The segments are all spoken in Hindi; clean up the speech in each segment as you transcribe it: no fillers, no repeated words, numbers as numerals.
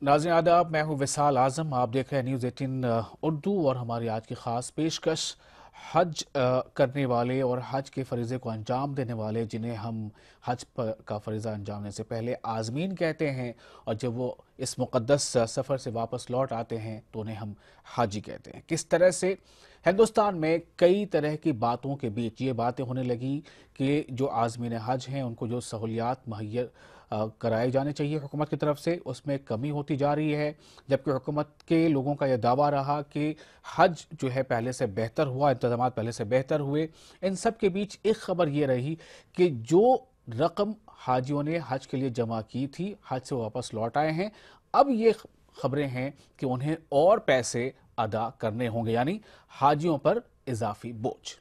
नाज़रीन आदाब, मैं हूँ विसाल आज़म। आप देख रहे हैं न्यूज़ 18 उर्दू और हमारी आज की ख़ास पेशकश हज करने वाले और हज के फ़रीज़े को अंजाम देने वाले, जिन्हें हम हज का फ़रीज़ा अंजाम देने से पहले आज़मीन कहते हैं, और जब वो इस मुक़द्दस सफ़र से वापस लौट आते हैं तो उन्हें हम हाजी कहते हैं। किस तरह से हिंदुस्तान में कई तरह की बातों के बीच ये बातें होने लगी कि जो आज़मीन हज हैं उनको जो सहूलियात मुहैया कराए जाने चाहिए हुकूमत की तरफ से, उसमें कमी होती जा रही है। जबकि हुकूमत के लोगों का यह दावा रहा कि हज जो है पहले से बेहतर हुआ, इंतजाम पहले से बेहतर हुए। इन सब के बीच एक खबर ये रही कि जो रकम हाजियों ने हज के लिए जमा की थी, हज से वापस लौट आए हैं, अब ये खबरें हैं कि उन्हें और पैसे अदा करने होंगे, यानी हाजियों पर इजाफी बोझ।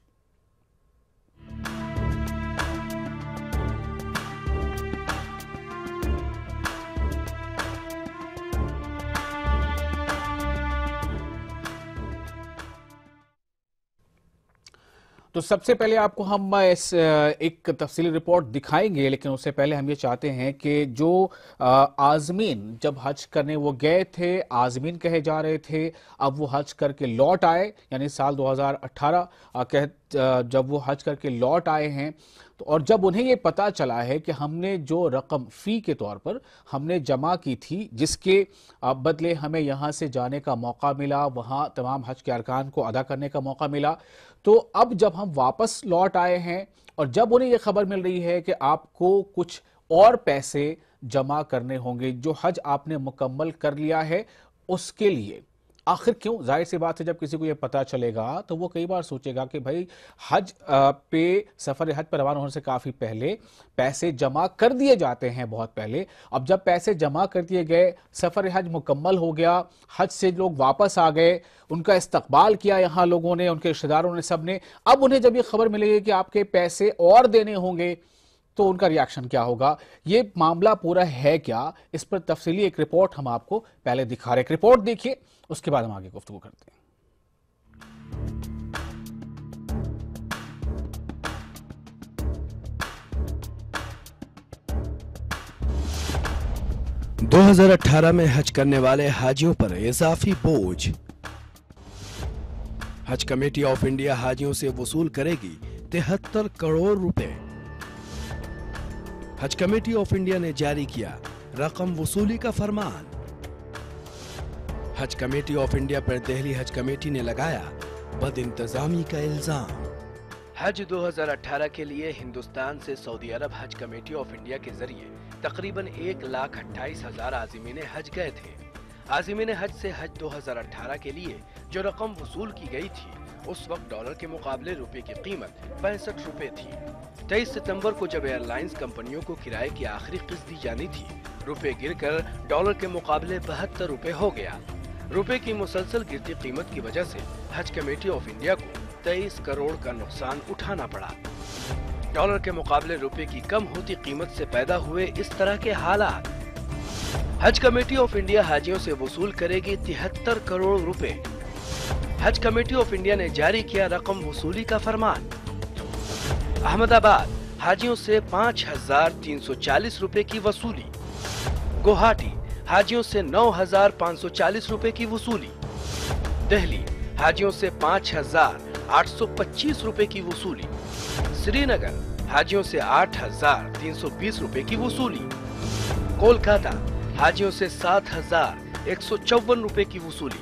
तो सबसे पहले आपको हम इस एक तफसीली रिपोर्ट दिखाएंगे, लेकिन उससे पहले हम ये चाहते हैं कि जो आज़मीन जब हज करने वो गए थे, आज़मीन कहे जा रहे थे, अब वो हज करके लौट आए, यानी साल 2018 जब वो हज करके लौट आए हैं, तो और जब उन्हें ये पता चला है कि हमने जो रकम फ़ी के तौर पर हमने जमा की थी, जिसके बदले हमें यहाँ से जाने का मौका मिला, वहाँ तमाम हज के अरकान को अदा करने का मौका मिला, तो अब जब हम वापस लौट आए हैं और जब उन्हें यह खबर मिल रही है कि आपको कुछ और पैसे जमा करने होंगे जो हज आपने मुकम्मल कर लिया है उसके लिए, आखिर क्यों? जाहिर सी बात है, जब किसी को यह पता चलेगा तो वो कई बार सोचेगा कि भाई हज पे सफ़र हज पर रवाना होने से काफ़ी पहले पैसे जमा कर दिए जाते हैं, बहुत पहले। अब जब पैसे जमा कर दिए गए, सफ़र हज मुकम्मल हो गया, हज से लोग वापस आ गए, उनका इस्तकबाल किया यहाँ लोगों ने, उनके रिश्तेदारों ने, सब ने, अब उन्हें जब ये खबर मिलेगी कि आपके पैसे और देने होंगे तो उनका रिएक्शन क्या होगा? ये मामला पूरा है क्या? इस पर तफसीली एक रिपोर्ट हम आपको पहले दिखा रहे हैं। एक रिपोर्ट देखिए, उसके बाद हम आगे गुफ्तगू करते हैं। 2018 में हज करने वाले हाजियों पर इजाफी बोझ। हज कमेटी ऑफ इंडिया हाजियों से वसूल करेगी 73 करोड़ रुपए। हज कमेटी ऑफ इंडिया ने जारी किया रकम वसूली का फरमान। हज कमेटी ऑफ इंडिया पर दिल्ली हज कमेटी ने लगाया बदइंतजामी का इल्जाम। हज 2018 के लिए हिंदुस्तान से सऊदी अरब हज कमेटी ऑफ इंडिया के जरिए तकरीबन 1,28,000 आज़मीन हज गए थे। आज़मीन हज से हज 2018 के लिए जो रकम वसूल की गई थी, उस वक्त डॉलर के मुकाबले रुपए की कीमत 65 रुपए थी। 23 सितंबर को जब एयरलाइंस कंपनियों को किराए की आखिरी किस्त दी जानी थी, रुपए गिरकर डॉलर के मुकाबले 72 रुपए हो गया। रुपए की मुसलसल गिरती कीमत की वजह से हज कमेटी ऑफ इंडिया को 23 करोड़ का नुकसान उठाना पड़ा। डॉलर के मुकाबले रुपए की कम होती कीमत से पैदा हुए इस तरह के हालात। हज कमेटी ऑफ इंडिया हाजियों से वसूल करेगी 73 करोड़ रुपए। हज कमेटी ऑफ इंडिया ने जारी किया रकम वसूली का फरमान। अहमदाबाद हाजियों से 5,340 रुपए की वसूली। गुवाहाटी हाजियों से 9,540 रुपए की वसूली। दिल्ली हाजियों से 5,825 रुपए की वसूली। श्रीनगर हाजियों से 8,320 रुपए की वसूली। कोलकाता हाजियों से 7,154 रुपए की वसूली।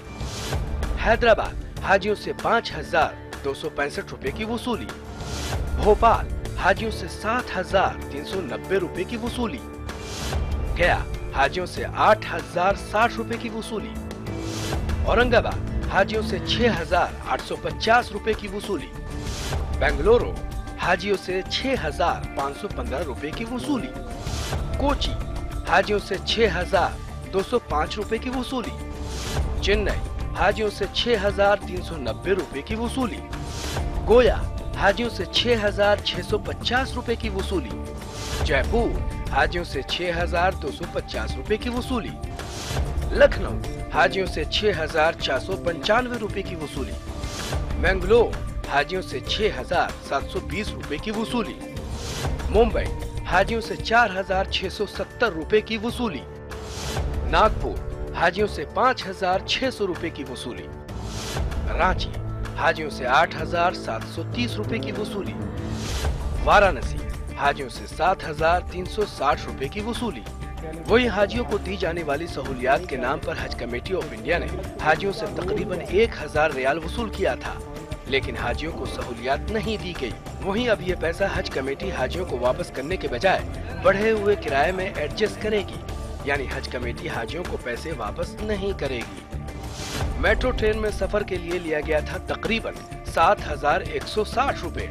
हैदराबाद हाजियों से 5,265 रुपए की वसूली। भोपाल हाजियों से 7,390 रुपए की वसूली। गया हाजियों से 8,060 रुपए की वसूली। औरंगाबाद हाजियों से 6,850 रुपए की वसूली। बेंगलुरु हाजियों से 6,515 रुपए की वसूली। कोची हाजियों से 6,205 रुपए की वसूली। चेन्नई हाजियों से 6,390 रुपए की वसूली। गोया हाजियों से 6,650 रुपए की वसूली। जयपुर हाजियों से 6,250 रुपए की वसूली। लखनऊ हाजियों से 6,495 रुपए की वसूली। बेंगलोर हाजियों से 6,720 रुपए की वसूली। मुंबई हाजियों से 4,670 रुपए की वसूली। नागपुर हाजियों से 5,600 रुपए की वसूली। रांची, हाजियों से 8,730 रुपए की वसूली। वाराणसी, हाजियों से 7,360 रुपए की वसूली। वही हाजियों को दी जाने वाली सहूलियात के नाम पर हज कमेटी ऑफ इंडिया ने हाजियों से तकरीबन 1,000 रियाल वसूल किया था, लेकिन हाजियों को सहूलियात नहीं दी गई। वहीं अब ये पैसा हज कमेटी हाजियों को वापस करने के बजाय बढ़े हुए किराए में एडजस्ट करेगी, यानी हज कमेटी हाजियों को पैसे वापस नहीं करेगी। मेट्रो ट्रेन में सफर के लिए लिया गया था तकरीबन 7,160 रुपए।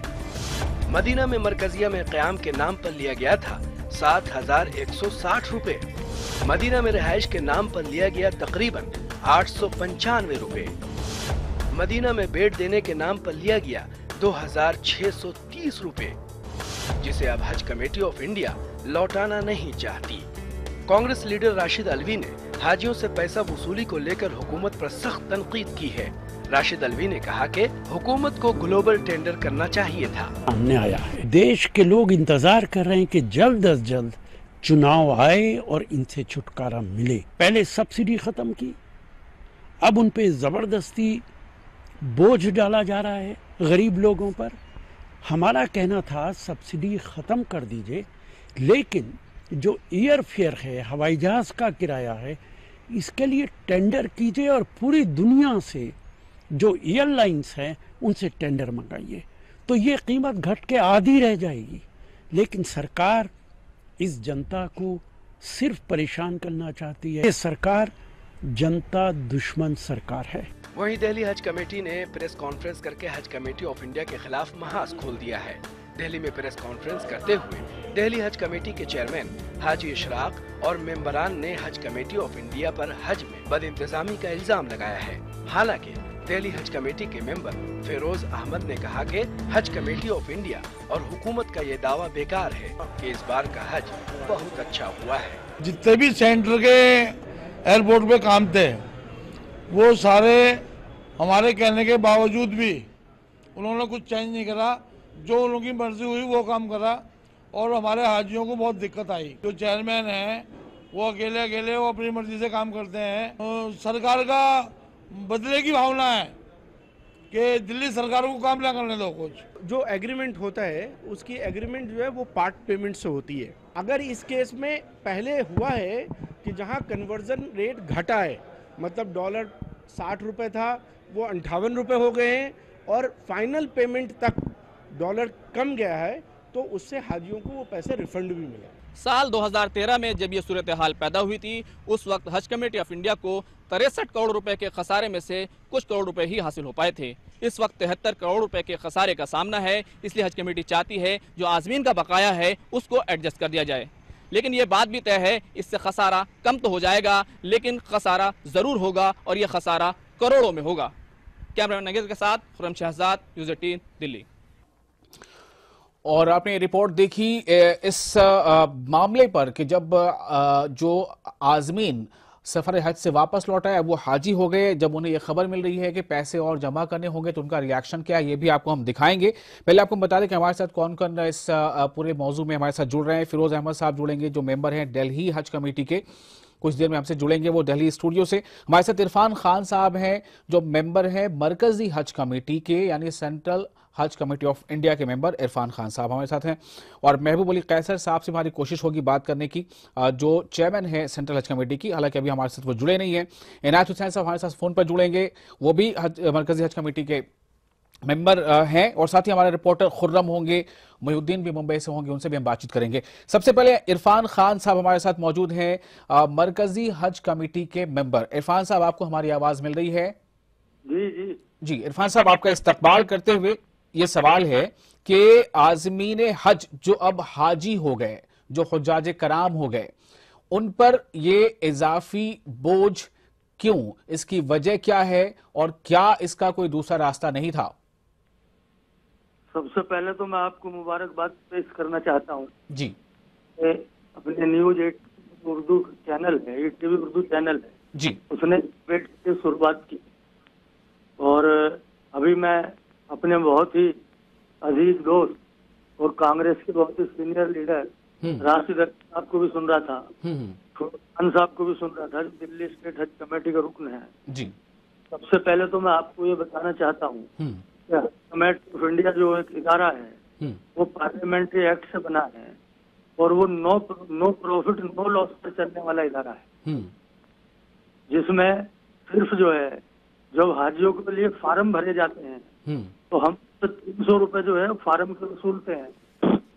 मदीना में मरकजिया में क़याम के नाम पर लिया गया था 7,160 रुपए। मदीना में रिहाइश के नाम पर लिया गया तकरीबन 895 रुपए। मदीना में बेड देने के नाम पर लिया गया 2,630 रुपए, जिसे अब हज कमेटी ऑफ इंडिया लौटाना नहीं चाहती। कांग्रेस लीडर राशिद अलवी ने हाजियों से पैसा वसूली को लेकर हुकूमत पर सख्त तनकीद की है। राशिद अलवी ने कहा कि हुकूमत को ग्लोबल टेंडर करना चाहिए था। सामने आया है, देश के लोग इंतजार कर रहे हैं कि जल्द अज जल्द चुनाव आए और इनसे छुटकारा मिले। पहले सब्सिडी खत्म की, अब उन पे जबरदस्ती बोझ डाला जा रहा है गरीब लोगों पर। हमारा कहना था सब्सिडी खत्म कर दीजिए, लेकिन जो एयर फेयर है, हवाई जहाज का किराया है, इसके लिए टेंडर कीजिए और पूरी दुनिया से जो एयरलाइंस हैं उनसे टेंडर मंगाइए, तो ये कीमत घट के आधी रह जाएगी। लेकिन सरकार इस जनता को सिर्फ परेशान करना चाहती है। ये सरकार जनता दुश्मन सरकार है। वहीं दिल्ली हज कमेटी ने प्रेस कॉन्फ्रेंस करके हज कमेटी ऑफ इंडिया के खिलाफ महाज खोल दिया है। दिल्ली में प्रेस कॉन्फ्रेंस करते हुए दिल्ली हज कमेटी के चेयरमैन हाजी इशराक और मेंबरान ने हज कमेटी ऑफ इंडिया पर हज में बदइंतजामी का इल्जाम लगाया है। हालांकि दिल्ली हज कमेटी के मेंबर फिरोज अहमद ने कहा कि हज कमेटी ऑफ इंडिया और हुकूमत का ये दावा बेकार है कि इस बार का हज बहुत अच्छा हुआ है। जितने भी सेंटर के एयरपोर्ट पे काम थे, वो सारे हमारे कहने के बावजूद भी उन्होंने कुछ चेंज नहीं करा। जो उनकी मर्जी हुई वो काम करा और हमारे हाजियों को बहुत दिक्कत आई। जो चेयरमैन हैं वो अकेले वो अपनी मर्जी से काम करते हैं। सरकार का बदले की भावना है कि दिल्ली सरकार को काम ना करने दो। कुछ जो एग्रीमेंट होता है उसकी एग्रीमेंट जो है वो पार्ट पेमेंट से होती है। अगर इस केस में पहले हुआ है कि जहां कन्वर्जन रेट घटा है, मतलब डॉलर 60 रुपये था वो 58 रुपये हो गए हैं और फाइनल पेमेंट तक डॉलर कम गया है, तो उससे हाजियों को वो पैसे रिफंड भी मिले। साल 2013 में जब ये सूरत हाल पैदा हुई थी, उस वक्त हज कमेटी ऑफ इंडिया को 63 करोड़ रुपए के खसारे में से कुछ करोड़ रुपए ही हासिल हो पाए थे। इस वक्त 73 करोड़ रुपए के खसारे का सामना है, इसलिए हज कमेटी चाहती है जो आज़मीन का बकाया है उसको एडजस्ट कर दिया जाए। लेकिन ये बात भी तय है, इससे खसारा कम तो हो जाएगा, लेकिन खसारा ज़रूर होगा और ये खसारा करोड़ों में होगा। कैमरामैन नगीर के साथ खुर्रम शहजाद, न्यूज़ 18 दिल्ली। और आपने रिपोर्ट देखी इस मामले पर कि जब जो आज़मीन सफ़र हज से वापस लौटा है वो हाजी हो गए, जब उन्हें यह खबर मिल रही है कि पैसे और जमा करने होंगे तो उनका रिएक्शन क्या है ये भी आपको हम दिखाएंगे। पहले आपको बता दें कि हमारे साथ कौन कौन इस पूरे मौजू में हमारे साथ जुड़ रहे हैं। फिरोज अहमद साहब जुड़ेंगे जो मेंबर हैं दिल्ली हज कमेटी के, कुछ देर में हमसे जुड़ेंगे वो दिल्ली स्टूडियो से। हमारे साथ इरफान खान साहब हैं जो मेंबर हैं मरकजी हज कमेटी के, यानी सेंट्रल हज कमेटी ऑफ इंडिया के मेंबर इरफान खान साहब हमारे साथ हैं। और महबूब अली कैसर साहब से हमारी कोशिश होगी बात करने की, जो चेयरमैन है सेंट्रल हज कमेटी की, हालांकि अभी हमारे साथ वो जुड़े नहीं हैं। इनायत हुसैन साहब हमारे साथ फोन पर जुड़ेंगे, वो भी मरकजी हज कमेटी के मेंबर हैं। और साथ ही हमारे रिपोर्टर खुर्रम होंगे, मोहिउद्दीन भी मुंबई से होंगे, उनसे भी हम बातचीत करेंगे। सबसे पहले इरफान खान साहब हमारे साथ मौजूद हैं, मरकजी हज कमेटी के मेंबर। इरफान साहब, आपको हमारी आवाज मिल रही है? जी जी जी इरफान साहब, आपका इस्तकबाल करते हुए ये सवाल है कि आज़मीन हज जो अब हाजी हो गए, जो हुज्जाज कराम हो गए, उन पर ये इजाफी बोझ क्यों, इसकी वजह क्या है और क्या इसका कोई दूसरा रास्ता नहीं था? सबसे पहले तो मैं आपको मुबारकबाद पेश करना चाहता हूँ जी। अपने न्यूज 8 उर्दू चैनल है, 8 टीवी उर्दू चैनल है जी, उसने डिबेट की शुरुआत की। और अभी मैं अपने बहुत ही अजीज दोस्त और कांग्रेस के बहुत ही सीनियर लीडर राशिद साहब को भी सुन रहा था। खान साहब को भी सुन रहा था, जो दिल्ली स्टेट हज कमेटी का रुकन है। जी। सबसे पहले तो मैं आपको ये बताना चाहता हूँ कि हज कमेटी ऑफ इंडिया जो एक इदारा है वो पार्लियामेंट्री एक्ट से बना है और वो नो प्रॉफिट नो लॉस पर चलने वाला इदारा है, जिसमें सिर्फ जो है जब हाजियों के लिए फार्म भरे जाते हैं तो हम तो 300 रुपए जो है फार्म के वसूलते हैं,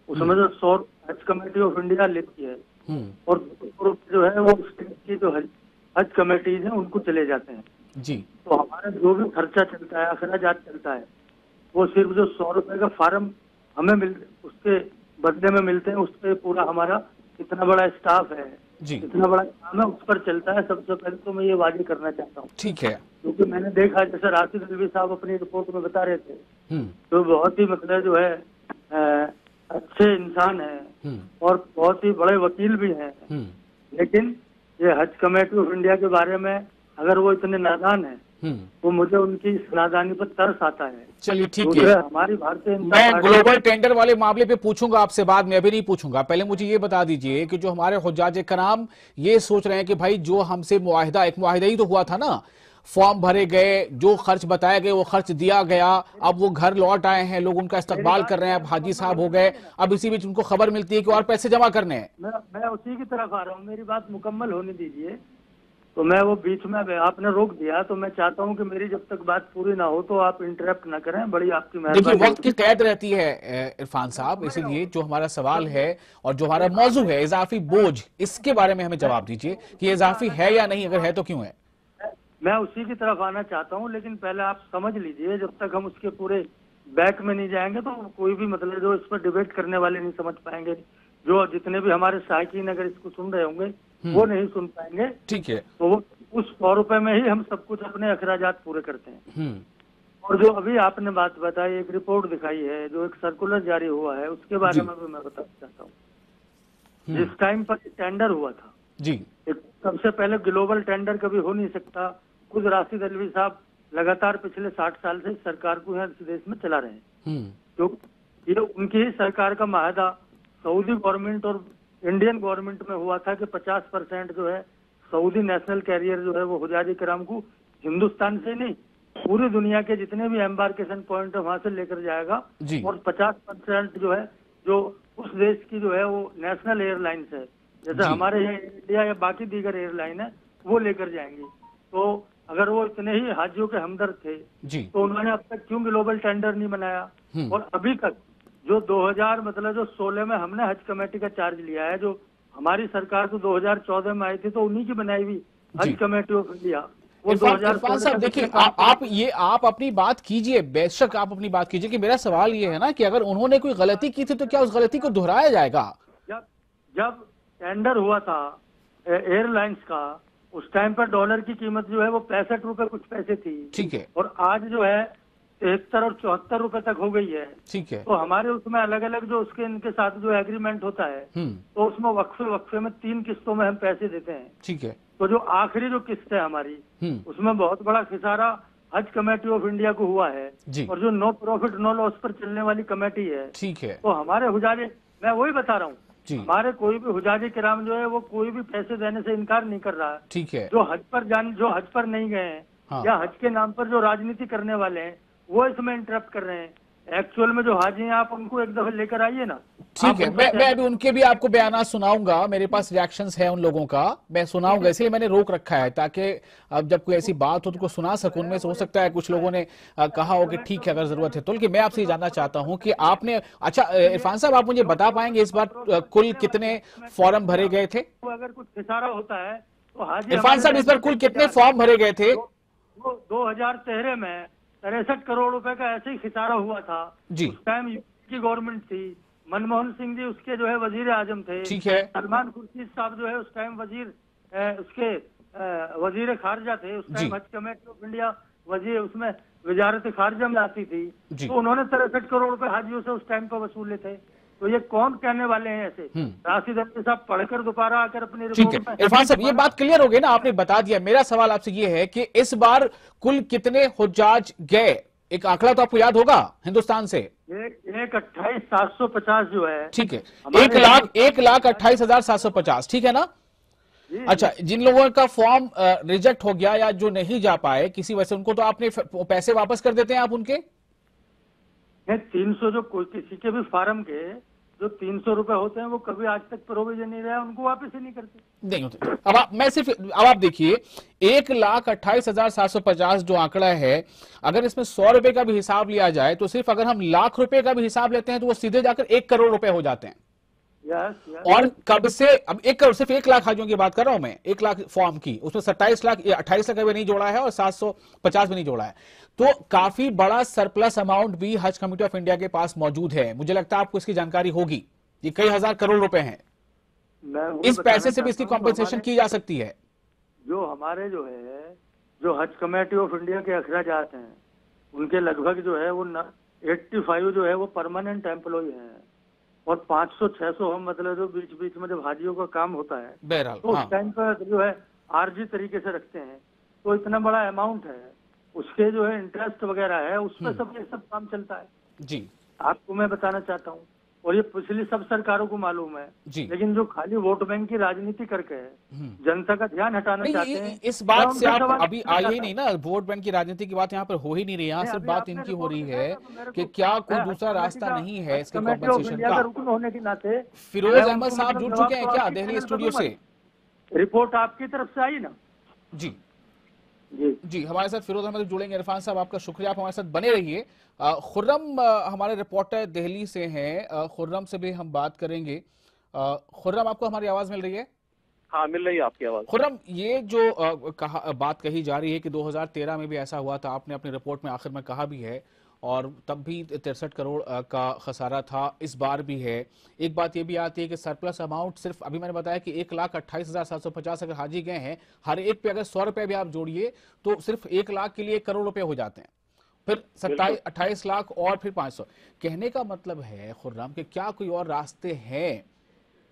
उसमें जो 100 हज कमेटी ऑफ इंडिया लेती है और 200 रुपए जो है वो स्टेट की जो हज कमेटीज हैं उनको चले जाते हैं। जी। तो हमारा जो भी खर्चा चलता है, अखराजात चलता है, वो सिर्फ जो 100 रुपए का फार्म हमें उसके बदले में मिलते हैं, उस पर पूरा हमारा इतना बड़ा स्टाफ है, इतना बड़ा काम है, उस पर चलता है। सबसे पहले तो मैं ये वादे करना चाहता हूँ। ठीक है। क्योंकि मैंने देखा, जैसे राशिद अल्वी साहब अपनी रिपोर्ट में बता रहे थे, तो बहुत ही मतलब जो है अच्छे इंसान है और बहुत ही बड़े वकील भी हैं, लेकिन ये हज कमेटी ऑफ इंडिया के बारे में अगर वो इतने नादान है तो मुझे उनकी इस नादानी पर तरस आता है। चलिए ठीक है, हमारी भारतीय मैं ग्लोबल टेंडर वाले मामले पे पूछूंगा आपसे बाद में, अभी नहीं पूछूंगा। पहले मुझे ये बता दीजिए कि जो हमारे हुज्जाज कराम ये सोच रहे हैं कि भाई जो हमसे मुआहिदा, एक मुआहिदा ही तो हुआ था ना, फॉर्म भरे गए, जो खर्च बताए गए वो खर्च दिया गया, अब वो घर लौट आए हैं, लोग उनका इस्तकबाल कर रहे हैं, अब हाजी साहब हो गए, अब इसी बीच उनको खबर मिलती है कि और पैसे जमा करने हैं। मैं उसी की तरफ आ रहा हूँ, मेरी बात मुकम्मल होने दीजिए। तो मैं वो बीच में आपने रोक दिया, तो मैं चाहता हूँ कि मेरी जब तक बात पूरी ना हो तो आप इंटरप्ट ना करें, बड़ी आपकी देखिए वक्त की कैद रहती है इरफान साहब, इसीलिए जो हमारा सवाल है और जो हमारा मौजू है इजाफी बोझ, इसके बारे में हमें जवाब दीजिए कि ये इजाफी है या नहीं, अगर है तो क्यों है। मैं उसी की तरफ आना चाहता हूँ, लेकिन पहले आप समझ लीजिए, जब तक हम उसके पूरे बैक में नहीं जाएंगे तो कोई भी मतलब जो इस पर डिबेट करने वाले नहीं समझ पाएंगे, जो जितने भी हमारे साइकिन अगर इसको सुन रहे होंगे वो नहीं सुन पाएंगे। ठीक है। तो वो उस 100 रुपए में ही हम सब कुछ अपने अखराजात पूरे करते हैं। और जो अभी आपने बात बताई, एक रिपोर्ट दिखाई है, जो एक सर्कुलर जारी हुआ है, उसके बारे में भी मैं बताना चाहता हूँ। जिस टाइम पर टेंडर हुआ था जी, सबसे पहले ग्लोबल टेंडर कभी हो नहीं सकता। खुद राशिद अल्वी साहब लगातार पिछले 60 साल से सरकार को यहाँ देश में चला रहे हैं, तो ये उनकी ही सरकार का माहदा सऊदी गवर्नमेंट और इंडियन गवर्नमेंट में हुआ था कि 50% जो है सऊदी नेशनल कैरियर जो है वो हुजाज कराम को हिंदुस्तान से नहीं पूरी दुनिया के जितने भी एम्बार्केशन पॉइंट है वहां से लेकर जाएगा, और 50% जो है जो उस देश की जो है वो नेशनल एयरलाइंस है, जैसे हमारे यहाँ इंडिया या बाकी दीगर एयरलाइन है, वो लेकर जाएंगी। तो अगर वो इतने ही हाजियों के हमदर्द थे तो उन्होंने अब तक क्यों ग्लोबल टेंडर नहीं बनाया? और अभी तक जो 2016 में हमने हज कमेटी का चार्ज लिया है, जो हमारी सरकार तो 2014 में आई थी, तो उन्हीं की बनाई हुई हज कमेटी ऑफ इंडिया वो 2014। देखिए आप अपनी बात कीजिए, बेशक आप अपनी बात कीजिए, कि मेरा सवाल ये है ना कि अगर उन्होंने कोई गलती की थी तो क्या उस गलती को दोहराया जाएगा? जब टेंडर हुआ था एयरलाइंस का, उस टाइम पर डॉलर की कीमत जो है वो 65 रुपए कुछ पैसे थी। ठीक है। और आज जो है 73 और 74 रुपए तक हो गई है। ठीक है। तो हमारे उसमें अलग अलग जो उसके इनके साथ जो एग्रीमेंट होता है, तो उसमें वक्फे में 3 किस्तों में हम पैसे देते हैं। ठीक है। तो जो आखिरी जो किस्त है हमारी, उसमें बहुत बड़ा खिसारा हज कमेटी ऑफ इंडिया को हुआ है, और जो नो प्रॉफिट नो लॉस पर चलने वाली कमेटी है। ठीक है। तो हमारे हुजाजे, मैं वही बता रहा हूँ, हमारे कोई भी हुजाजे किराम जो है वो कोई भी पैसे देने से इनकार नहीं कर रहा है। ठीक है। जो हज पर नहीं गए हैं या हज के नाम पर जो राजनीति करने वाले हैं वो इसमें इंटरप्ट कर रहे हैं। एक्चुअल में जो हाजी हैं आप उनको एक दफा लेकर आइए ना। ठीक है, मैं अभी उनके भी आपको बयान सुनाऊंगा, मेरे पास रिएक्शंस है उन लोगों का, मैं सुनाऊंगा, इसलिए मैंने रोक रखा है ताकि अब जब कोई ऐसी बात हो तो उसको सुना सकूं। उनमें से हो सकता है कुछ लोगों ने कहा हो कि ठीक है अगर जरूरत है तो। लेकिन मैं आपसे जानना चाहता हूं कि आपने, अच्छा इरफान साहब आप मुझे बता पाएंगे इस बार कुल कितने फॉर्म भरे गए थे? अगर कुछ खिसारा होता है तो हाजी इरफान साहब इस बार कुल कितने फॉर्म भरे गए थे? 2013 में 63 करोड़ रुपए का ऐसे ही खिसारा हुआ था जी। उस टाइम यूपी की गवर्नमेंट थी, मनमोहन सिंह जी उसके जो है वजीर आजम थे। ठीक है। सलमान खुर्शीद साहब जो है उस टाइम वजीर खारजा थे। उस टाइम हज कमेटी ऑफ इंडिया वजीर उसमें वजारत खारजा में आती थी, तो उन्होंने 63 करोड़ रुपए हाजियों से उस टाइम पर वसूले थे। तो ये कौन कहने वाले हैं ऐसे? राशिद अल्वी साहब पढ़कर दोबारा आकर अपनी रिपोर्ट में। इरफान साहब ये बात क्लियर हो गई ना, आपने बता दिया। मेरा सवाल आपसे ये है कि इस बार कुल कितने हुज्जाज गए? एक आंकड़ा तो आपको याद होगा हिंदुस्तान से। 1,28,750 जो है। ठीक है, 1,28,750, ठीक है ना? अच्छा, जिन लोगों का फॉर्म रिजेक्ट हो गया या जो नहीं जा पाए किसी वजह से, उनको तो आपने पैसे वापस कर देते हैं आप उनके? 300 जो कोई किसी के भी फार्म के जो 300 रुपए होते हैं वो कभी आज तक प्रोविजन नहीं रहा, उनको वापस ही नहीं करते। नहीं होते। अब आप देखिए, 1,28,750 जो आंकड़ा है, अगर इसमें 100 रुपए का भी हिसाब लिया जाए तो सिर्फ अगर हम लाख रुपए का भी हिसाब लेते हैं तो वो सीधे जाकर 1 करोड़ रुपए हो जाते हैं। और कब से, अब 1 करोड़, सिर्फ 1 लाख हाजियों की बात कर रहा हूं मैं, 1 लाख फॉर्म की, उसमें 27 लाख या 28 लाख भी नहीं जोड़ा है और 750 भी नहीं जोड़ा है, तो काफी बड़ा सरप्लस अमाउंट भी हज कमेटी ऑफ इंडिया के पास मौजूद है। मुझे लगता है आपको इसकी जानकारी होगी। ये कई हजार करोड़ रुपए हैं। इस पैसे से भी इसकी कॉम्पेंसेशन की जा सकती है। जो हमारे जो है, जो हज कमेटी ऑफ इंडिया के अखराजात हैं, उनके लगभग जो है वो 85 जो है वो परमानेंट एम्प्लॉय हैं और 500-600 हम मतलब जो बीच बीच में जब हाजियों का काम होता है बहरहाल, तो उस टाइम पर जो है आरजी तरीके से रखते हैं। तो इतना बड़ा अमाउंट है, उसके जो है इंटरेस्ट वगैरह है, उस पर सब ये सब काम चलता है जी। आपको मैं बताना चाहता हूँ, और ये पिछली सब सरकारों को मालूम है जी। लेकिन जो खाली वोट बैंक की राजनीति करके जनता का ध्यान हटाना चाहते हैं। इस बात से आप अभी आए ही नहीं ना, वोट बैंक की राजनीति की बात यहाँ पर हो ही नहीं रही। यहाँ सिर्फ बात इनकी हो रही है कि क्या कोई दूसरा रास्ता नहीं है इसके कॉम्पेंसेशन का। रुकन होने के नाते फिरोज अहमद साहब जुड़ चुके हैं क्या दिल्ली स्टूडियो से? रिपोर्ट आपकी तरफ से आई ना? जी जी जी, हमारे साथ फिरोज अहमद जुड़ेंगे। इरफान साहब, आपका शुक्रिया, आप हमारे साथ बने रहिए। खुर्रम हमारे रिपोर्टर दिल्ली से हैं, खुर्रम से भी हम बात करेंगे। खुर्रम, आपको हमारी आवाज मिल रही है? हाँ, मिल रही है आपकी आवाज। खुर्रम, ये जो बात कही जा रही है कि 2013 में भी ऐसा हुआ था, आपने अपनी रिपोर्ट में आखिर में कहा भी है, और तब भी 63 करोड़ का खसारा था, इस बार भी है। एक बात ये भी आती है कि सरप्लस अमाउंट सिर्फ, अभी मैंने बताया कि 1,28,750 अगर हाजी गए हैं, हर एक पे अगर 100 रुपए भी आप जोड़िए तो सिर्फ 1 लाख के लिए 1 करोड़ रुपए हो जाते हैं, फिर 28 लाख और फिर 500। कहने का मतलब है खुर्रम कि क्या कोई और रास्ते हैं?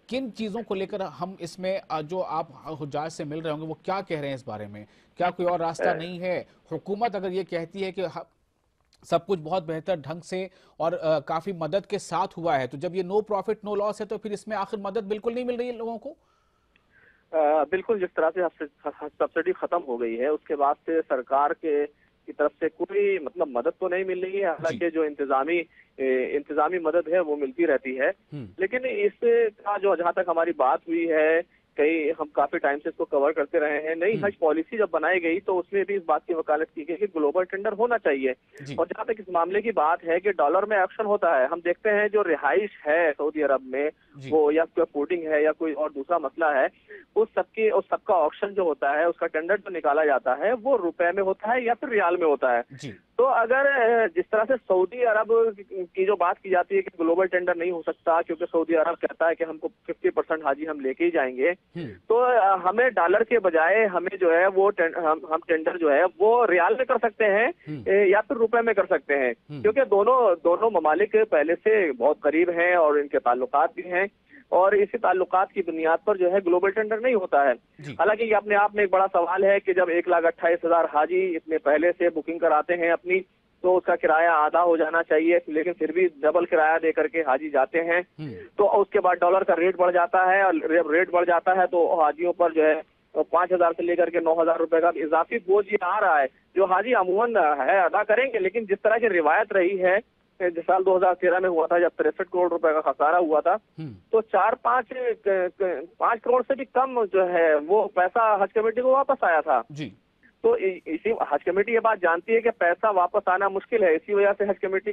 किन चीजों को लेकर हम इसमें, जो आप हुज्जाज से मिल रहे होंगे वो क्या कह रहे हैं इस बारे में? क्या कोई और रास्ता नहीं है? हुकूमत अगर ये कहती है कि सब कुछ बहुत बेहतर ढंग से और काफी मदद के साथ हुआ है, तो जब ये नो प्रॉफिट नो लॉस है तो फिर इसमें आखिर मदद बिल्कुल नहीं मिल रही है लोगों को? बिल्कुल, जिस तरह से सब्सिडी खत्म हो गई है उसके बाद से सरकार की तरफ से कोई मतलब मदद तो नहीं मिल रही है। हालांकि जो इंतजामी मदद है वो मिलती रहती है, लेकिन इसका जो जहाँ तक हमारी बात हुई है, हम काफी टाइम से इसको कवर करते रहे हैं। नई हज पॉलिसी जब बनाई गई तो उसमें भी इस बात की वकालत की गई कि ग्लोबल टेंडर होना चाहिए। और जहाँ तक इस मामले की बात है कि डॉलर में एक्शन होता है, हम देखते हैं जो रिहाइश है सऊदी अरब में, वो या कोई फूडिंग है या कोई और दूसरा मसला है, उस सबका ऑक्शन जो होता है, उसका टेंडर जो निकाला जाता है वो रुपए में होता है या फिर रियाल में होता है। तो अगर जिस तरह से सऊदी अरब की जो बात की जाती है कि ग्लोबल टेंडर नहीं हो सकता क्योंकि सऊदी अरब कहता है कि हमको 50% हाजी हम लेके ही जाएंगे, तो हमें डॉलर के बजाय हमें जो है वो हम टेंडर जो है वो रियाल में कर सकते हैं या फिर रुपए में कर सकते हैं, क्योंकि दोनों ममालिक पहले से बहुत करीब हैं और इनके ताल्लुकात भी हैं, और इसी ताल्लुकात की बुनियाद पर जो है ग्लोबल टेंडर नहीं होता है। हालांकि ये अपने आप में एक बड़ा सवाल है कि जब 1,28,000 हाजी इतने पहले से बुकिंग कराते हैं अपनी, तो उसका किराया आधा हो जाना चाहिए, लेकिन फिर भी डबल किराया दे करके हाजी जाते हैं। तो उसके बाद डॉलर का रेट बढ़ जाता है, और जब रेट बढ़ जाता है तो हाजियों पर जो है 5,000 से लेकर के 9,000 रुपए का इजाफी बोझ ये आ रहा है, जो हाजी अमूमन है अदा करेंगे। लेकिन जिस तरह की रिवायत रही है, जिस साल 2013 में हुआ था जब 63 करोड़ रुपए का खसारा हुआ था, तो 5 करोड़ से भी कम जो है वो पैसा हज कमेटी को वापस आया था जी। तो इसी हज कमेटी ये बात जानती है कि पैसा वापस आना मुश्किल है, इसी वजह से हज कमेटी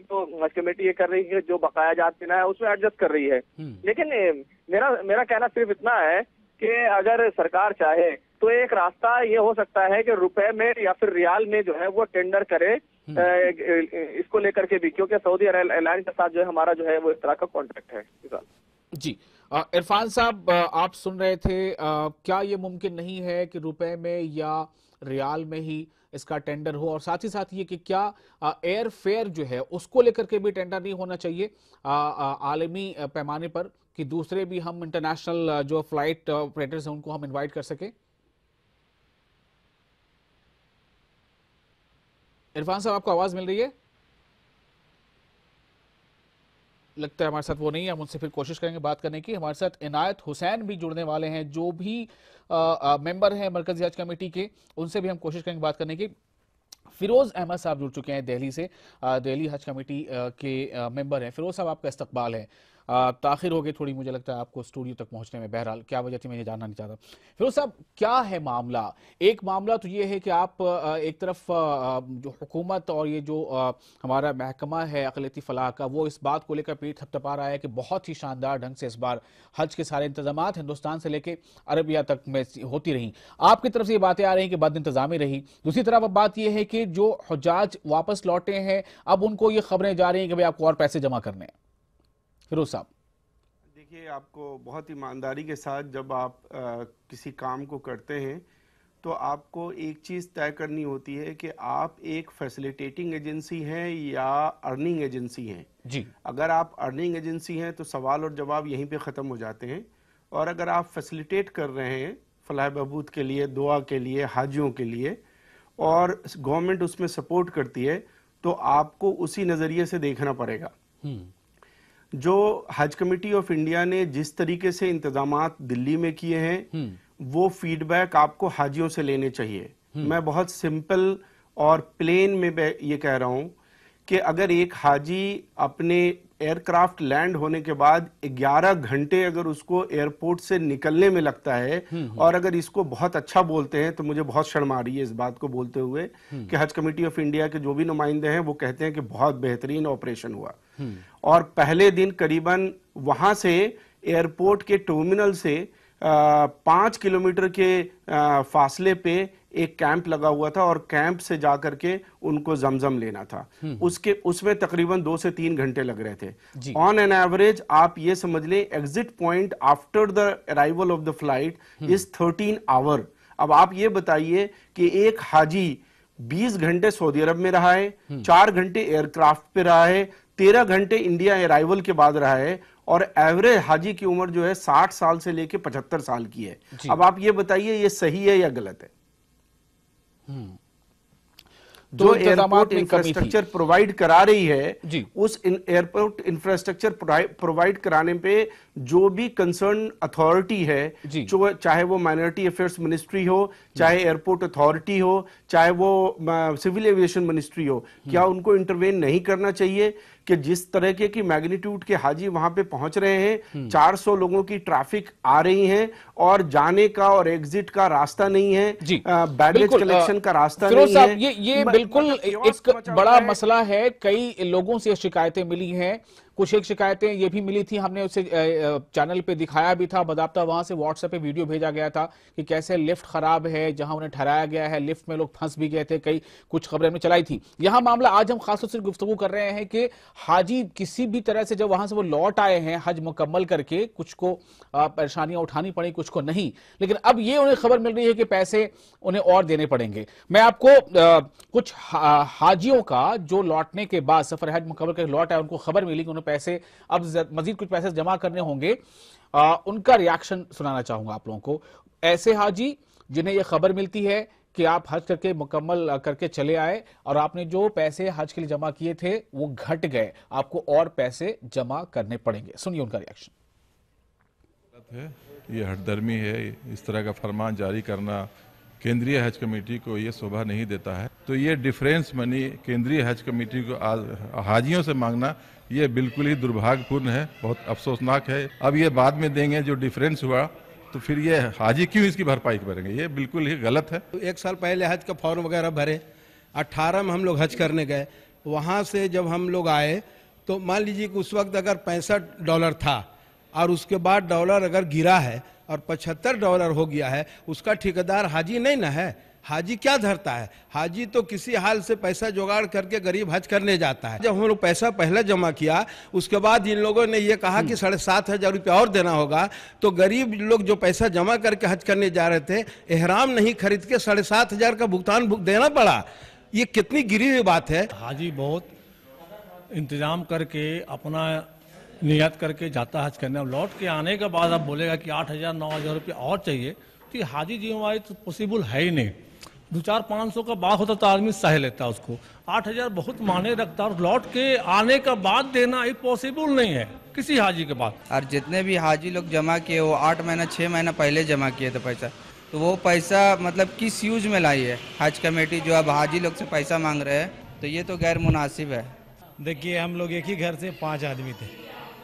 ये कर रही है जो बकाया जात देना है उसमें एडजस्ट कर रही है। लेकिन मेरा कहना सिर्फ इतना है कि अगर सरकार चाहे तो एक रास्ता ये हो सकता है कि रुपए में या फिर रियाल में जो है वो टेंडर करे इसको लेकर के भी, क्योंकि सऊदी एयरलाइंस के साथ जो है हमारा जो है वो इस तरह का कॉन्ट्रैक्ट है जी। इरफान साहब, आप सुन रहे थे, क्या ये मुमकिन नहीं है कि रुपए में या रियाल में ही इसका टेंडर हो? और साथ ही साथ ये कि क्या एयर फेयर जो है उसको लेकर के भी टेंडर नहीं होना चाहिए आलमी पैमाने पर, कि दूसरे भी हम इंटरनेशनल जो फ्लाइट ऑपरेटर्स हैं उनको हम इनवाइट कर सके? इरफान साहब, आपको आवाज मिल रही है? लगता है हमारे साथ वो नहीं है, हम उनसे फिर कोशिश करेंगे बात करने की। हमारे साथ इनायत हुसैन भी जुड़ने वाले हैं, जो भी मेंबर हैं मरकजी हज कमेटी के, उनसे भी हम कोशिश करेंगे बात करने की। फिरोज अहमद साहब जुड़ चुके हैं दिल्ली से, दिल्ली हज कमेटी के मेंबर हैं। फिरोज साहब, आपका इस्तकबाल है। ताखिर हो गई थोड़ी, मुझे लगता है आपको स्टूडियो तक पहुंचने में, बहरहाल क्या वजह थी मैं ये जानना नहीं चाहता। फिरोज साहब, क्या है मामला? एक मामला तो ये है कि आप एक तरफ जो हुकूमत और ये जो हमारा महकमा है अक़लियती फलाह का, वो इस बात को लेकर पीठ थपथपा रहा है कि बहुत ही शानदार ढंग से इस बार हज के सारे इंतजाम हिंदुस्तान से लेकर अरबिया तक में होती रही। आपकी तरफ से ये बातें आ रही हैं कि बद इंतजामी रही। दूसरी तरफ अब बात यह है कि जो हुज्जाज वापस लौटे हैं, अब उनको ये खबरें जा रही हैं कि भाई आपको और पैसे जमा करने हैं। फिरोज साहब, देखिए, आपको बहुत ईमानदारी के साथ जब आप किसी काम को करते हैं तो आपको एक चीज़ तय करनी होती है कि आप एक फैसिलिटेटिंग एजेंसी हैं या अर्निंग एजेंसी हैं जी। अगर आप अर्निंग एजेंसी हैं तो सवाल और जवाब यहीं पे ख़त्म हो जाते हैं, और अगर आप फैसिलिटेट कर रहे हैं फलाह बहबूद के लिए, दुआ के लिए, हाजियों के लिए, और गवर्नमेंट उसमें सपोर्ट करती है, तो आपको उसी नज़रिए से देखना पड़ेगा। जो हज कमेटी ऑफ इंडिया ने जिस तरीके से इंतजामात दिल्ली में किए हैं, वो फीडबैक आपको हाजियों से लेने चाहिए। मैं बहुत सिंपल और प्लेन में ये कह रहा हूं कि अगर एक हाजी अपने एयरक्राफ्ट लैंड होने के बाद 11 घंटे अगर उसको एयरपोर्ट से निकलने में लगता है, और अगर इसको बहुत अच्छा बोलते हैं, तो मुझे बहुत शर्म आ रही है इस बात को बोलते हुए कि हज कमेटी ऑफ इंडिया के जो भी नुमाइंदे हैं वो कहते हैं कि बहुत बेहतरीन ऑपरेशन हुआ। और पहले दिन करीबन वहां से एयरपोर्ट के टर्मिनल से 5 किलोमीटर के फासले पे एक कैंप लगा हुआ था, और कैंप से जाकर के उनको जमजम लेना था। उसमें तकरीबन 2 से 3 घंटे लग रहे थे। ऑन एन एवरेज आप ये समझ लें exit point after the arrival of the flight is 13 hour. अब आप ये बताइए कि एक हाजी 20 घंटे सऊदी अरब में रहा है, 4 घंटे एयरक्राफ्ट पे रहा है, 13 घंटे इंडिया अराइवल के बाद रहा है, और एवरेज हाजी की उम्र जो है 60 साल से लेके 75 साल की है। अब आप ये बताइए ये सही है या गलत है? जो एयरपोर्ट इंफ्रास्ट्रक्चर प्रोवाइड करा रही है, उस एयरपोर्ट इंफ्रास्ट्रक्चर प्रोवाइड कराने पे जो भी कंसर्न अथॉरिटी है, जो चाहे वो माइनॉरिटी अफेयर्स मिनिस्ट्री हो, चाहे एयरपोर्ट अथॉरिटी हो, चाहे वो सिविल एविएशन मिनिस्ट्री हो, क्या उनको इंटरवेन नहीं करना चाहिए? कि जिस तरह की मैग्नीट्यूड के हाजी वहां पे पहुंच रहे हैं, 400 लोगों की ट्रैफिक आ रही है, और जाने का और एग्जिट का रास्ता नहीं है, बैगेज कलेक्शन का रास्ता नहीं है। ये बिल्कुल एक बड़ा मसला है। कई लोगों से शिकायतें मिली हैं, कुछ एक शिकायतें ये भी मिली थी, हमने उसे चैनल पे दिखाया भी था, बदाब्ता वहां से व्हाट्सएप पे वीडियो भेजा गया था कि कैसे लिफ्ट खराब है, जहां उन्हें ठहराया गया है लिफ्ट में लोग फंस भी गए थे, कई कुछ खबरें हमने चलाई थी। यहां मामला आज हम खासतौर से गुफ्तगू कर रहे हैं कि हाजी किसी भी तरह से जब वहां से वो लौट आए हैं हज मुकम्मल करके, कुछ को परेशानियां उठानी पड़ी, कुछ को नहीं, लेकिन अब ये उन्हें खबर मिल रही है कि पैसे उन्हें और देने पड़ेंगे। मैं आपको कुछ हाजियों का जो लौटने के बाद सफर हज मुकम्मल करके लौट आए, उनको खबर मिली कि उन्हें पैसे अब मजीद कुछ पैसे जमा करने होंगे, उनका रिएक्शन सुनाना चाहूंगा आप लोगों को। ऐसे हाजी जिन्हें यह खबर मिलती है कि आप हज करके मुकम्मल करके चले आए और आपने जो पैसे हज के लिए जमा किए थे वो घट गए, आपको और पैसे जमा करने पड़ेंगे। सुनिए उनका रिएक्शन। ये हठधर्मी है, इस तरह का फरमान जारी करना केंद्रीय हज कमेटी को ये शोभा नहीं देता है। तो ये डिफरेंस मनी केंद्रीय हज कमेटी को हाजियों से मांगना ये बिल्कुल ही दुर्भाग्यपूर्ण है, बहुत अफसोसनाक है। अब ये बाद में देंगे जो डिफरेंस हुआ, तो फिर ये हाजी क्यों इसकी भरपाई करेंगे? ये बिल्कुल ही गलत है। 1 साल पहले हज का फॉर्म वगैरह भरे, 18 में हम लोग हज करने गए, वहाँ से जब हम लोग आए तो मान लीजिए कि उस वक्त अगर $65 था, और उसके बाद डॉलर अगर गिरा है और $75 हो गया है, उसका ठेकेदार हाजी नहीं ना है। हाजी क्या धरता है? हाजी तो किसी हाल से पैसा जुगाड़ करके गरीब हज करने जाता है। जब हम लोग पैसा पहले जमा किया, उसके बाद इन लोगों ने ये कहा कि 7,500 रुपया और देना होगा, तो गरीब लोग जो पैसा जमा करके हज करने जा रहे थे, एहराम नहीं खरीद के 7,500 का भुगतान देना पड़ा। ये कितनी गिरी हुई बात है। हाजी बहुत इंतजाम करके अपना नियत करके जाता हज करने, अब लौट के आने के बाद अब बोलेगा कि 8,000 9,000 रुपये और चाहिए, तो ये हाजी जिम्मेवारी तो पॉसिबल है ही नहीं। 2-4-500 का बात होता तो आदमी सह लेता उसको। 8,000 बहुत मायने रखता और लौट के आने का बाद देना एक पॉसिबल नहीं है किसी हाजी के बाद। और जितने भी हाजी लोग जमा किए वो 8 महीना 6 महीना पहले जमा किए थे पैसा, तो वो पैसा मतलब किस यूज में लाई है हज कमेटी जो अब हाजी लोग से पैसा मांग रहे हैं, तो ये तो गैर मुनासिब है। देखिए हम लोग एक ही घर से 5 आदमी थे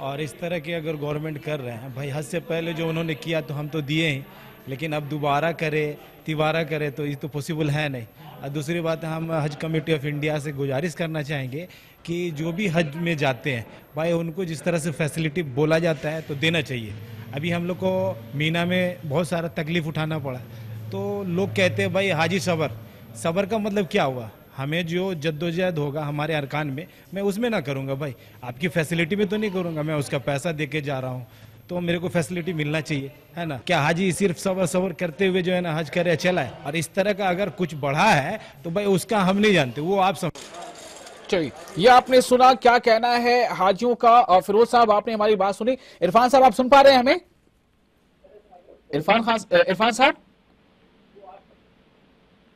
और इस तरह के अगर गवर्नमेंट कर रहे हैं, भाई हज से पहले जो उन्होंने किया तो हम तो दिए ही, लेकिन अब दोबारा करे तिबारा करे तो ये तो पॉसिबल है नहीं। और दूसरी बात है, हम हज कमेटी ऑफ इंडिया से गुजारिश करना चाहेंगे कि जो भी हज में जाते हैं भाई उनको जिस तरह से फैसिलिटी बोला जाता है तो देना चाहिए। अभी हम लोग को मीना में बहुत सारा तकलीफ उठाना पड़ा, तो लोग कहते हैं भाई हाजी सबर का मतलब क्या हुआ? हमें जो जद्दोजहद होगा हमारे अरकान में, मैं उसमें ना करूँगा भाई, आपकी फैसिलिटी में तो नहीं करूँगा, मैं उसका पैसा दे के जा रहा हूँ तो मेरे को फैसिलिटी मिलना चाहिए, है ना। क्या हाजी सिर्फ सबर करते हुए जो है ना हज करे चला है? और इस तरह का अगर कुछ बढ़ा है तो भाई उसका हम नहीं जानते, वो आप समझ। चलिए, ये आपने सुना क्या कहना है हाजियों का। और फिरोज साहब आपने हमारी बात सुनी। इरफान साहब आप सुन पा रहे हैं हमें?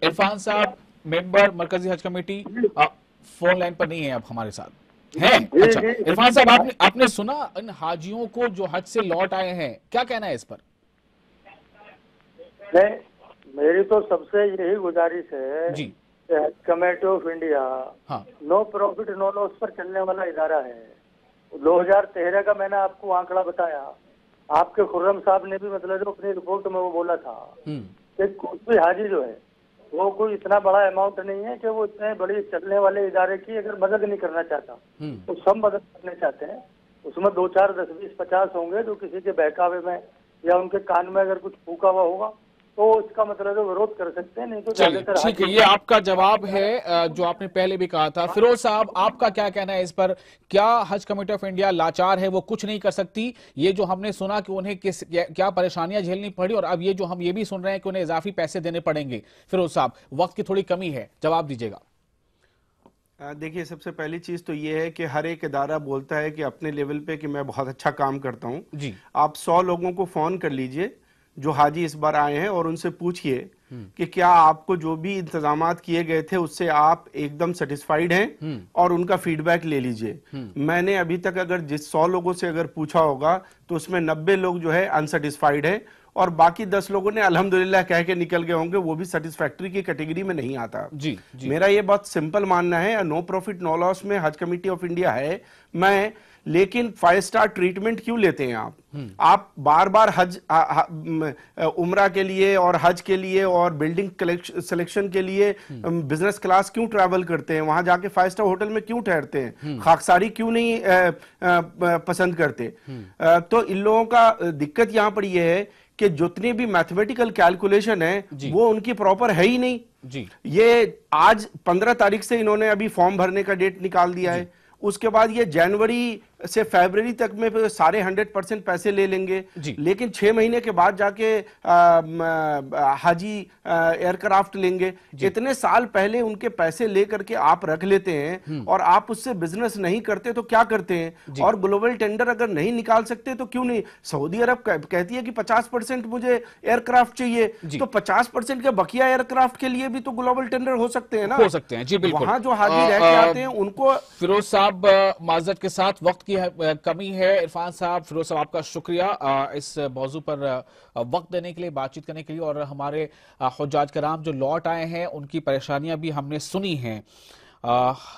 इरफान साहब मेंबर मरकजी हज कमेटी फोन लाइन पर नहीं है अब हमारे साथ हैं। अच्छा इरफान साहब आपने सुना इन हाजियों को जो हज से लौट आए हैं, क्या कहना है इस पर? मेरी तो सबसे यही गुजारिश है जी, Haj committee of India no profit no loss पर चलने वाला इदारा है। 2013 का मैंने आपको आंकड़ा बताया, आपके खुर्रम साहब ने भी मतलब जो अपनी रिपोर्ट में वो बोला था कि कुछ भी हाजी जो है वो कोई इतना बड़ा अमाउंट नहीं है कि वो इतने बड़ी चलने वाले इदारे की अगर मदद नहीं करना चाहता तो सब मदद करने चाहते हैं। उसमें 2, 4, 10, 20, 50 होंगे जो किसी के बहकावे में या उनके कान में अगर कुछ फूका हुआ होगा तो इसका मतलब विरोध कर सकते हैं, नहीं तो ज्यादातर। ठीक है, ये आपका जवाब है जो आपने पहले भी कहा था। फिरोज साहब आपका क्या कहना है इस पर? क्या हज कमेटी ऑफ इंडिया लाचार है, वो कुछ नहीं कर सकती? ये जो हमने सुना कि उन्हें क्या परेशानियां झेलनी पड़ी और अब ये जो हम ये भी सुन रहे हैं कि उन्हें इजाफी पैसे देने पड़ेंगे। फिरोज साहब वक्त की थोड़ी कमी है, जवाब दीजिएगा। देखिए, सबसे पहली चीज तो ये है कि हर एक इदारा बोलता है कि अपने लेवल पे कि मैं बहुत अच्छा काम करता हूँ जी। आप 100 लोगों को फोन कर लीजिए जो हाजी इस बार आए हैं और उनसे पूछिए कि क्या आपको जो भी इंतजामात किए गए थे उससे आप एकदम सेटिस्फाइड हैं और उनका फीडबैक ले लीजिए। मैंने अभी तक अगर जिस 100 लोगों से अगर पूछा होगा तो उसमें 90 लोग जो है अनसेटिस्फाइड है और बाकी 10 लोगों ने अल्हम्दुलिल्लाह कह के निकल गए होंगे, वो भी सेटिस्फैक्टरी की कैटेगरी में नहीं आता जी। मेरा ये बहुत सिंपल मानना है, नो प्रॉफिट नो लॉस में हज कमेटी ऑफ इंडिया है मैं, लेकिन 5 स्टार ट्रीटमेंट क्यों लेते हैं आप बार बार हज उम्रा के लिए और हज के लिए और बिल्डिंग सिलेक्शन के लिए बिजनेस क्लास क्यों ट्रैवल करते हैं? वहां जाके 5 स्टार होटल में क्यों ठहरते हैं? खाकसारी क्यों नहीं पसंद करते? तो इन लोगों का दिक्कत यहां पर यह है कि जितनी भी मैथमेटिकल कैलकुलेशन है वो उनकी प्रॉपर है ही नहीं जी। ये आज 15 तारीख से इन्होंने अभी फॉर्म भरने का डेट निकाल दिया है, उसके बाद ये जनवरी से फरवरी तक में सारे 100% पैसे ले लेंगे, लेकिन 6 महीने के बाद जाके हाजी एयरक्राफ्ट लेंगे। इतने साल पहले उनके पैसे लेकर के आप रख लेते हैं और आप उससे बिजनेस नहीं करते तो क्या करते हैं? और ग्लोबल टेंडर अगर नहीं निकाल सकते तो क्यों नहीं? सऊदी अरब कहती है कि 50% मुझे एयरक्राफ्ट चाहिए, तो 50% के बकिया एयरक्राफ्ट के लिए भी तो ग्लोबल टेंडर हो सकते हैं ना? हो सकते हैं जी, बिल्कुल। वहां जो हाजी रह के आते हैं उनको। फिरोज साहब माजरत के साथ वक्त की कमी है। इरफान साहब, फिरोज साहब आपका शुक्रिया इस मौजू पर वक्त देने के लिए, बातचीत करने के लिए। और हमारे हुज्जाज कराम जो लौट आए हैं उनकी परेशानियां भी हमने सुनी हैं।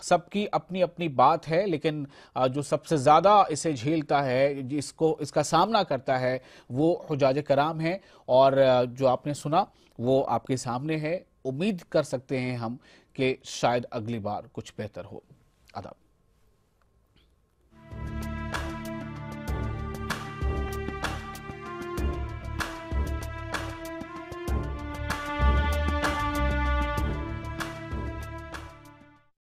सबकी अपनी अपनी बात है, लेकिन जो सबसे ज्यादा इसे झेलता है, जिसको इसका सामना करता है, वो हुज्जाज कराम है। और जो आपने सुना वो आपके सामने है। उम्मीद कर सकते हैं हम कि शायद अगली बार कुछ बेहतर हो। आदाब।